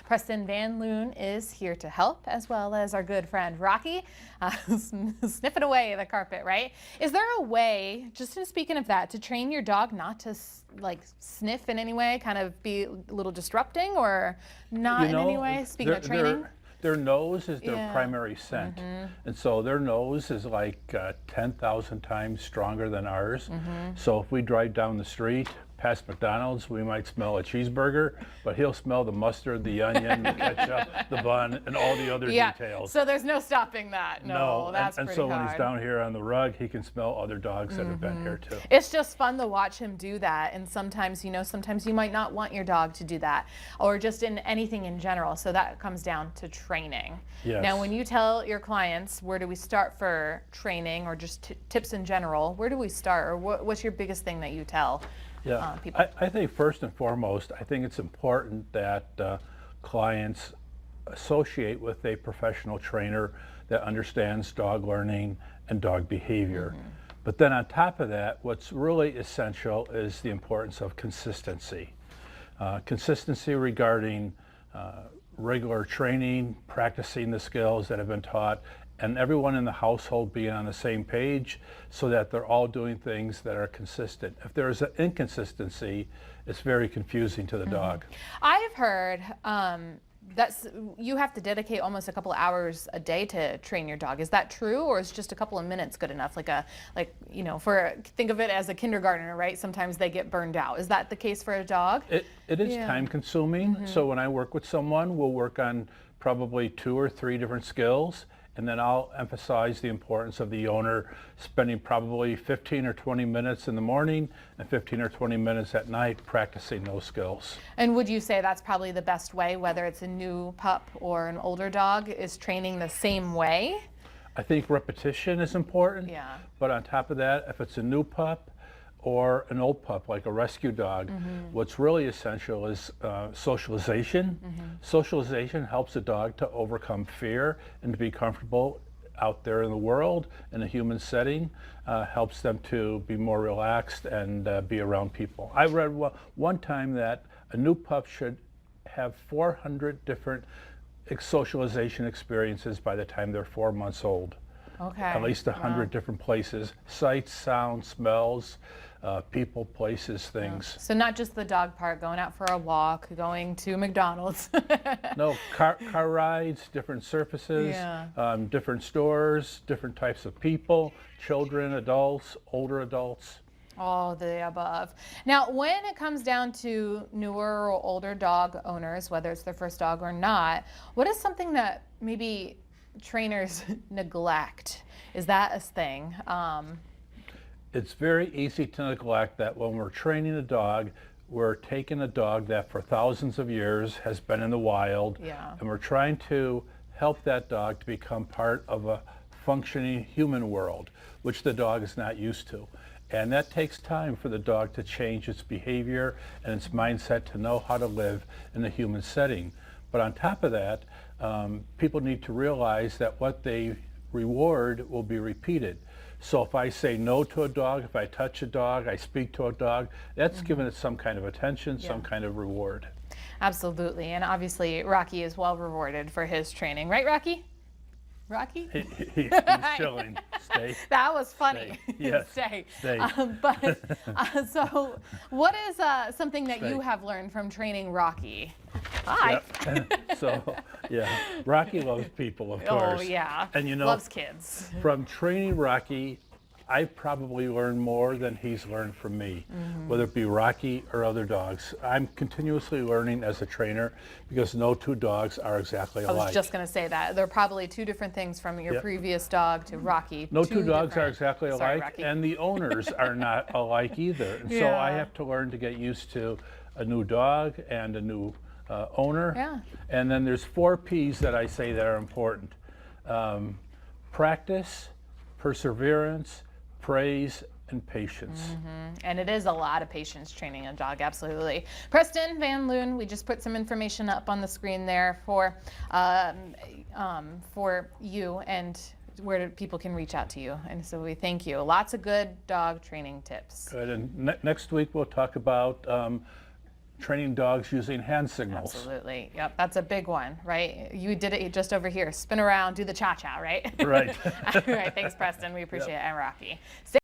Preston Van Loon is here to help, as well as our good friend Rocky, sniffing away the carpet, right? Is there a way, just in speaking of that, to train your dog not to like sniff in any way, kind of be a little disrupting, or not in any way, speaking of training? Their nose is their primary scent. And so their nose is like 10,000 times stronger than ours. So if we drive down the street past McDonald's, we might smell a cheeseburger, but he'll smell the mustard, the onion, the ketchup, the bun, and all the other details. So there's no stopping that. No, that's and pretty so hard. when he's down here on the rug, he can smell other dogs that have been here too. It's just fun to watch him do that, and sometimes, sometimes you might not want your dog to do that, or just in anything in general. So that comes down to training. Yes. Now, when you tell your clients, where do we start for training, or just tips in general, where do we start, or what's your biggest thing that you tell people? I think first and foremost, I think it's important that clients associate with a professional trainer that understands dog learning and dog behavior. But then on top of that, what's really essential is the importance of consistency. Consistency regarding regular training, practicing the skills that have been taught, and everyone in the household being on the same page so that they're all doing things that are consistent. If there is an inconsistency, it's very confusing to the dog. I've heard you have to dedicate almost a couple of hours a day to train your dog. Is that true, or is just a couple of minutes good enough? Think of it as a kindergartner, right? Sometimes they get burned out. Is that the case for a dog? It is time consuming. So when I work with someone, we'll work on probably 2 or 3 different skills. And then I'll emphasize the importance of the owner spending probably 15 or 20 minutes in the morning and 15 or 20 minutes at night practicing those skills. And would you say that's probably the best way, whether it's a new pup or an older dog, is training the same way? I think repetition is important. Yeah. But on top of that, if it's a new pup or an old pup, like a rescue dog, what's really essential is socialization. Socialization helps a dog to overcome fear and to be comfortable out there in the world in a human setting, helps them to be more relaxed and be around people. I read one time that a new pup should have 400 different socialization experiences by the time they're 4 months old. Okay. At least 100 different places, sights, sounds, smells, people, places, things. So not just the dog part, going out for a walk, going to McDonald's. No, car rides, different surfaces, different stores, different types of people, children, adults, older adults. All the above. Now, when it comes down to newer or older dog owners, whether it's their first dog or not, what is something that maybe trainers neglect? Is that a thing? It's very easy to neglect that when we're training a dog, we're taking a dog that for thousands of years has been in the wild, and we're trying to help that dog to become part of a functioning human world, which the dog is not used to. And that takes time for the dog to change its behavior and its mindset to know how to live in a human setting. But on top of that, people need to realize that what they reward will be repeated. So if I say no to a dog, if I touch a dog, I speak to a dog, that's giving it some kind of attention, some kind of reward. Absolutely. And obviously Rocky is well rewarded for his training. Right, Rocky? Rocky? He's chilling. Stay. That was funny. Stay. Yes. Stay. Stay. So what is something that you have learned from training Rocky? Hi. Yep. Rocky loves people, of course. Oh, yeah. And loves kids. From training Rocky, I've probably learned more than he's learned from me, whether it be Rocky or other dogs. I'm continuously learning as a trainer because no 2 dogs are exactly alike. I was just going to say that. They're probably 2 different things from your previous dog to Rocky. No 2 dogs are exactly alike, and the owners are not alike either. And so I have to learn to get used to a new dog and a new owner. And then there's 4 P's that I say that are important. Practice, perseverance, praise, and patience. And it is a lot of patience training a dog, absolutely. Preston Van Loon, we just put some information up on the screen there for you and where people can reach out to you. And so we thank you. Lots of good dog training tips. Good. And next week we'll talk about training dogs using hand signals. Absolutely. Yep. That's a big one, right? You did it just over here. Spin around, do the cha-cha, right? Right. All right. Thanks, Preston. We appreciate it. And Rocky.